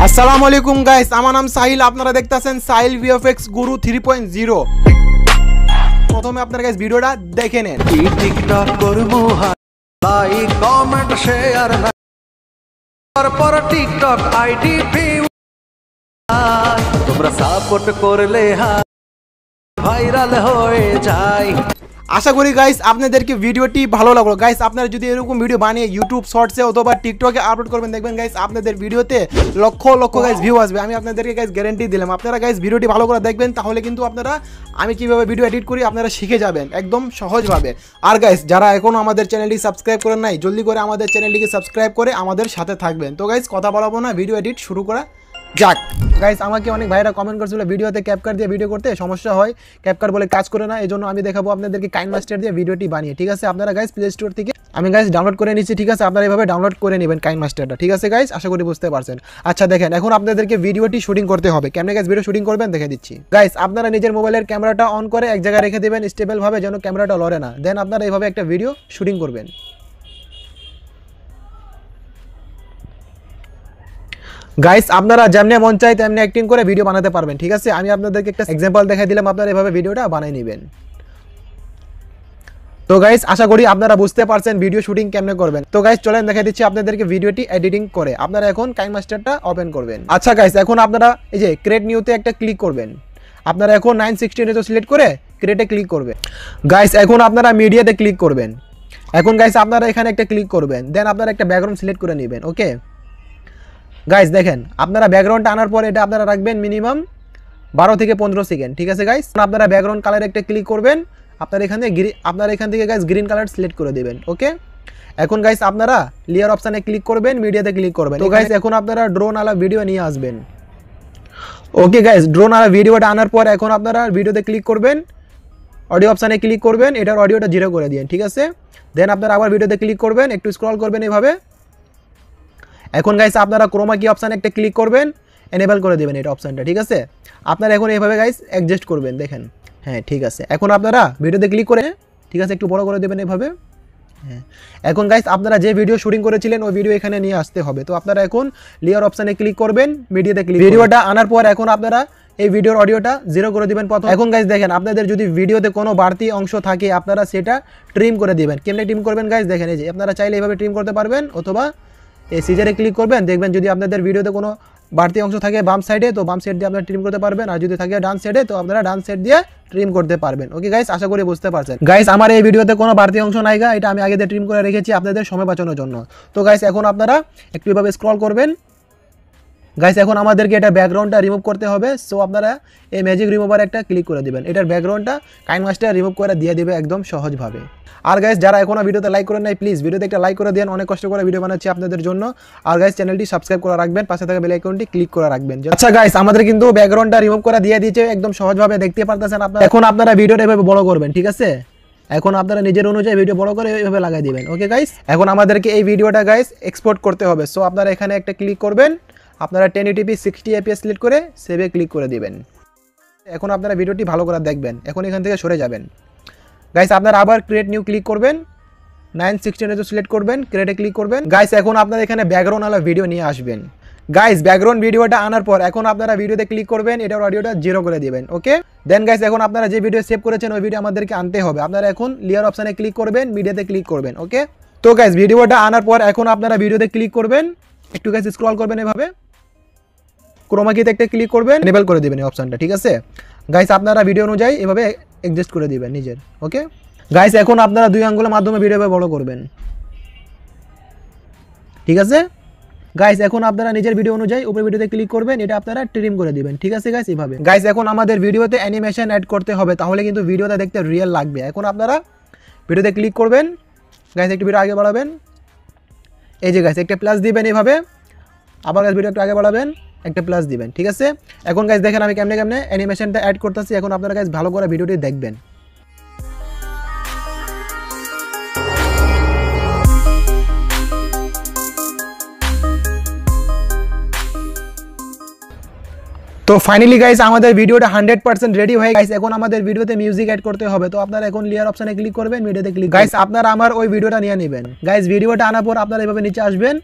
আসসালামু আলাইকুম গাইস, আমার নাম সাহিল। আপনারা দেখতেছেন সাহিল ভিএফএক্স গুরু 3.0। প্রথমে আপনারা গাইস ভিডিওটা দেখে নেন। টিকটক করবো লাইক কমেন্ট শেয়ার তারপর টিকটক আইডি ভিউ তোমরা সাপোর্ট করলে ভাইরাল হয়ে যায়। আশা করি গাইস আপনাদেরকে ভিডিওটি ভালো লাগলো। গাইস আপনারা যদি এরকম ভিডিও বানিয়ে ইউটিউব শর্টসে অথবা টিকটকে আপলোড করবেন, দেখবেন গাইস আপনাদের ভিডিওতে লক্ষ লক্ষ গাইস ভিউ আসবে। আমি আপনাদেরকে গাইস গ্যারান্টি দিলাম। আপনারা গাইস ভিডিওটি ভালো করে দেখবেন, তাহলে কিন্তু আপনারা আমি কিভাবে ভিডিও এডিট করি আপনারা শিখে যাবেন একদম সহজভাবে। আর গাইস যারা এখনও আমাদের চ্যানেলটি সাবস্ক্রাইব করেন নাই, জলদি করে আমাদের চ্যানেলটিকে সাবস্ক্রাইব করে আমাদের সাথে থাকবেন। তো গাইস কথা বলাবো না, ভিডিও এডিট শুরু করা যাক। গাইস আমাকে অনেক ভাইরা কমেন্ট করছিল ভিডিওতে ক্যাপকাট দিয়ে ভিডিও করতে সমস্যা হয়, ক্যাপকাট বলে কাজ করে না। এজন্য আমি দেখাবো আপনাদেরকে কাইনমাস্টার দিয়ে ভিডিওটি বানিয়ে। ঠিক আছে, আপনারা গাইস প্লে স্টোর থেকে আমি গাইস ডাউনলোড করে নিচ্ছি। ঠিক আছে, আপনারা এইভাবে ডাউনলোড করে নেবেন কাইনমাস্টারটা। ঠিক আছে গাইস, আশা করি বুঝতে পারছেন। আচ্ছা দেখেন, এখন আপনাদেরকে ভিডিওটি শুটিং করতে হবে। কেমনে গাইস ভিডিও শুটিং করবেন দেখে দিচ্ছি। গাইস আপনারা নিজের মোবাইলের ক্যামেরাটা অন করে এক জায়গায় রেখে দেবেন স্টেবল ভাবে, যেন ক্যামেরাটা লড়ে না। দেন আপনারা এইভাবে একটা ভিডিও শুটিং করবেন। গাইস আপনারা যেমনি মন চাই তেমনি অ্যাক্টিং করে ভিডিও বানাতে পারবেন। ঠিক আছে, আমি আপনাদেরকে একটা এক্সাম্পল দেখাই দিলাম, আপনারা এভাবে ভিডিওটা বানিয়ে নেবেন। তো গাইস আশা করি আপনারা বুঝতে পারছেন ভিডিও শুটিং কেমনে করবেন। তো গাইস চলেন দেখাই দিচ্ছি আপনাদেরকে ভিডিওটি এডিটিং করে। আপনারা এখন কাইনমাস্টারটা ওপেন করবেন। আচ্ছা গাইস, এখন আপনারা এই যে ক্রিয়েট নিউতে একটা ক্লিক করবেন। আপনারা এখন 916 রেজো সিলেক্ট করে ক্রিয়েটে ক্লিক করবেন। গাইস এখন আপনারা মিডিয়াতে ক্লিক করবেন। এখন গাইস আপনারা এখানে একটা ক্লিক করবেন। দেন আপনারা একটা ব্যাকগ্রাউন্ড সিলেক্ট করে নেবেন। ওকে গাইস দেখেন, আপনারা ব্যাকগ্রাউন্ডটা আনার পর এটা আপনারা রাখবেন মিনিমাম 12 থেকে 15 সেকেন্ড। ঠিক আছে গাইস, আপনারা ব্যাকগ্রাউন্ড কালার একটা ক্লিক করবেন। আপনারা এখান থেকে গাইস গ্রিন কালার সিলেক্ট করে দেবেন। ওকে এখন গাইস আপনারা লেয়ার অপশানে ক্লিক করবেন, মিডিয়াতে ক্লিক করবেন। তো গাইস এখন আপনারা ড্রোন আলা ভিডিও নিয়ে আসবেন। ওকে গাইস, ড্রোন আলা ভিডিওটা আনার পর এখন আপনারা ভিডিওতে ক্লিক করবেন, অডিও অপশানে ক্লিক করবেন, এটার অডিওটা 0 করে দিন। ঠিক আছে, দেন আপনারা আবার ভিডিওতে ক্লিক করবেন, একটু স্ক্রল করবেন এইভাবে। এখন গাইস আপনারা ক্রোমা কি অপশানে একটা ক্লিক করবেন, এনেবল করে দেবেন এটা অপশানটা। ঠিক আছে, আপনারা এখন এইভাবে গাইস অ্যাডজাস্ট করবেন। দেখেন হ্যাঁ ঠিক আছে, এখন আপনারা ভিডিওতে ক্লিক করে ঠিক আছে একটু বড় করে দেবেন এইভাবে। হ্যাঁ এখন গাইস আপনারা যে ভিডিও শুটিং করেছিলেন ওই ভিডিও এখানে নিয়ে আসতে হবে। তো আপনারা এখন লেয়ার অপশানে ক্লিক করবেন, মিডিয়াতে ক্লিক ভিডিওটা আনার পর এখন আপনারা এই ভিডিওর অডিওটা 0 করে দিবেন প্রথম। এখন গাইস দেখেন, আপনাদের যদি ভিডিওতে কোনো বাড়তি অংশ থাকে আপনারা সেটা ট্রিম করে দিবেন। কেমনে ট্রিম করবেন গাইস দেখেন, এই যে আপনারা চাইলে এইভাবে ট্রিম করতে পারবেন, অথবা এই সিজারে ক্লিক করবেন। দেখবেন যদি আপনাদের ভিডিওতে কোনো বাড়তি অংশ থাকে বাম সাইডে, তো বাম সাইড দিয়ে আপনারা ট্রিম করতে পারবেন, আর যদি থাকে ডান সাইডে তো আপনারা ডান সাইড দিয়ে ট্রিম করতে পারবেন। ওকে গাইস, আশা করি বুঝতে পারছেন। গাইস আমার এই ভিডিওতে কোনো বাড়তি অংশ নাই গা, এটা আমি আগে দিয়ে ট্রিম করে রেখেছি আপনাদের সময় বাঁচানোর জন্য। তো গাইস এখন আপনারা একটু এভাবে স্ক্রল করবেন। গাইস এখন আমাদেরকে এটা ব্যাকগ্রাউন্ডটা রিমুভ করতে হবে। সো আপনারা এই ম্যাজিক রিমুভার একটা ক্লিক করে দিবেন, এটার ব্যাকগ্রাউন্ডটা কাইনমাস্টার রিমুভ করে দিয়ে দিবে একদম সহজভাবে। আর গাইস যারা এখনো ভিডিওতে লাইক করেন নাই, প্লিজ ভিডিওতে একটা লাইক করে দেন, অনেক কষ্ট করে ভিডিও বানাচ্ছি আপনাদের জন্য। আর গাইস চ্যানেলটি সাবস্ক্রাইব করে রাখবেন, পাশে থাকা বেল আইকনটি ক্লিক করে রাখবেন। আচ্ছা গাইস আমাদের কিন্তু ব্যাকগ্রাউন্ডটা রিমুভ করে দিয়ে দিয়েছে একদম সহজভাবে, দেখতে পারতেছেন আপনারা। এখন আপনারা ভিডিওটা এভাবে বড় করবেন। ঠিক আছে, এখন আপনারা নিজের অনুযায়ী ভিডিও বড় করে এইভাবে লাগাই দিবেন। ওকে গাইস, এখন আমাদেরকে এই ভিডিওটা গাইস এক্সপোর্ট করতে হবে। সো আপনারা এখানে একটা ক্লিক করবেন, আপনারা 1080p 60 fps সিলেক্ট করে সেভে ক্লিক করে দিবেন। এখন আপনারা ভিডিওটি ভালো করে দেখবেন। এখন এখান থেকে সরে যাবেন। গাইস আপনারা আবার ক্রিয়েট নিউ ক্লিক করবেন, 916 রেজো সিলেক্ট করবেন, ক্রিয়েটে ক্লিক করবেন। গাইস এখন আপনারা এখানে ব্যাকগ্রাউন্ড আলা ভিডিও নিয়ে আসবেন। গাইস ব্যাকগ্রাউন্ড ভিডিওটা আনার পর এখন আপনারা ভিডিওতে ক্লিক করবেন, এটার অডিওটা 0 করে দিবেন। ওকে দেন গাইস এখন আপনারা যে ভিডিও সেভ করেছেন ওই ভিডিও আমাদেরকে আনতে হবে। আপনারা এখন লেয়ার অপশানে ক্লিক করবেন, মিডিয়াতে ক্লিক করবেন। ওকে তো গাইস ভিডিওটা আনার পর এখন আপনারা ভিডিওতে ক্লিক করবেন, একটু গাইস স্ক্রল করবেন এভাবে, ক্রোমা কিতে একটা ক্লিক করবেন, এনেবল করে দিবেন এই অপশনটা। ঠিক আছে গাইস, আপনারা ভিডিও অনুযায়ী এভাবে অ্যাডজাস্ট করে দিবেন নিজের। ওকে গাইস এখন আপনারা 2 আঙ্গুলের মাধ্যমে ভিডিও বড় করবেন। ঠিক আছে গাইস, এখন আপনারা নিজের ভিডিও অনুযায়ী উপরে ভিডিওতে ক্লিক করবেন, এটা আপনারা ট্রিম করে দিবেন। ঠিক আছে গাইস, এইভাবে। গাইস এখন আমাদের ভিডিওতে অ্যানিমেশন অ্যাড করতে হবে, তাহলে কিন্তু ভিডিওটা দেখতে রিয়েল লাগবে। এখন আপনারা ভিডিওতে ক্লিক করবেন, গাইস একটু ভিডিও আগে বাড়াবেন, এই যে গাইস একটা প্লাস দিবেন এইভাবে, আবার গাইস ভিডিও একটু আগে বাড়াবেন, একটা প্লাস দিবেন। ঠিক আছে, এখন গাইস দেখেন আমি কেমনে অ্যানিমেশনটা অ্যাড করতেছি। এখন আপনারা গাইস ভালো করে ভিডিওটি দেখবেন। তো তো ফাইনালি গাইস আমাদের ভিডিওটা 100% রেডি হয়ে গেছে। এখন আমাদের ভিডিওতে মিউজিক অ্যাড করতে হবে। তো আপনারা এখন লেয়ার অপশনে ক্লিক করবেন, ভিডিওতে ক্লিক গাইস আপনারা আমার ওই ভিডিওটা নিয়ে নেবেন। গাইস ভিডিওটা আনার পর আপনারা এভাবে নিচে আসবেন,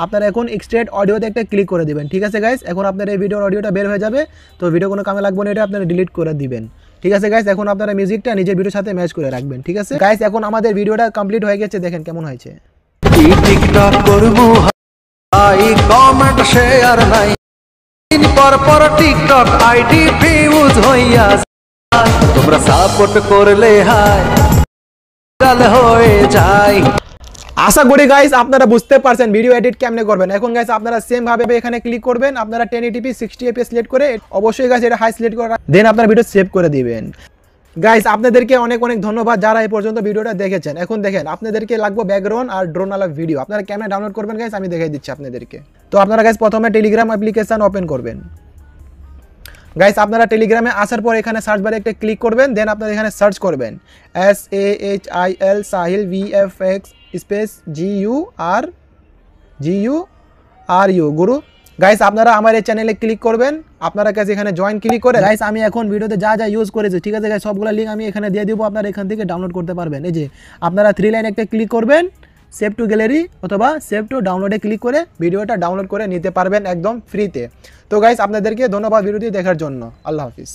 আপনারা এখন এক্সট্রেট অডিওতে একটা ক্লিক করে দিবেন। ঠিক আছে গাইস, এখন আপনার এই ভিডিওর অডিওটা বের হয়ে যাবে। তো ভিডিও কোনো কামে লাগবে না, এটা আপনারা ডিলিট করে দিবেন। ঠিক আছে গাইস, এখন আপনারা মিউজিকটা নিজের ভিডিওর সাথে ম্যাচ করে রাখবেন। ঠিক আছে গাইস, এখন আমাদের ভিডিওটা কমপ্লিট হয়ে গেছে, দেখেন কেমন হয়েছে। টিকটক করবো ভাই, কমেন্ট শেয়ার নাই, দিন পর পর টিকটক আইডি ভিউজ হইয়া যায়। তোমরা সাপোর্ট করলে হাই গাল হয়ে যায়। আশা করি গাইস আপনারা বুঝতে পারছেন ভিডিও এডিট কেমনে করবেন। এখন গাইস আপনারা সেম ভাবে এখানে ক্লিক করবেন, আপনারা 1080p 60fps সিলেক্ট করে অবশ্যই গাইস এটা হাই সিলেক্ট করে দেন আপনারা ভিডিও সেভ করে দিবেন। গাইস আপনাদেরকে অনেক অনেক ধন্যবাদ যারা এই পর্যন্ত ভিডিওটা দেখেছেন। এখন দেখেন আপনাদেরকে লাগবে ব্যাকগ্রাউন্ড আর ড্রোনওয়ালা ভিডিও, আপনারা কেমনে ডাউনলোড করবেন গাইস আমি দেখাই দিচ্ছি আপনাদেরকে। তো আপনারা গাইস প্রথমে টেলিগ্রাম অ্যাপ্লিকেশন ওপেন করবেন। গাইস আপনারা টেলিগ্রামে আসার পর এখানে সার্চ বারে একটা ক্লিক করবেন, দেন আপনারা এখানে সার্চ করবেন SAHIL Sahil VFX space GURU গুরু। গাইস আপনারা আমার এই চ্যানেলে ক্লিক করবেন, আপনারা কাছে এখানে জয়েন ক্লিক করে গাইস আমি এখন ভিডিওতে যা যা ইউজ করেছি, ঠিক আছে গাইস সবগুলো লিঙ্ক আমি এখানে দিয়ে দিব, আপনারা এখান থেকে ডাউনলোড করতে পারবেন। এই যে আপনারা 3 লাইন একটা ক্লিক করবেন, সেভ টু গ্যালারি অথবা সেভ টু ডাউনলোডে ক্লিক করে ভিডিওটা ডাউনলোড করে নিতে পারবেন একদম ফ্রিতে। তো গাইস আপনাদেরকে ধন্যবাদ ভিডিওটি দেখার জন্য। আল্লাহ হাফিজ।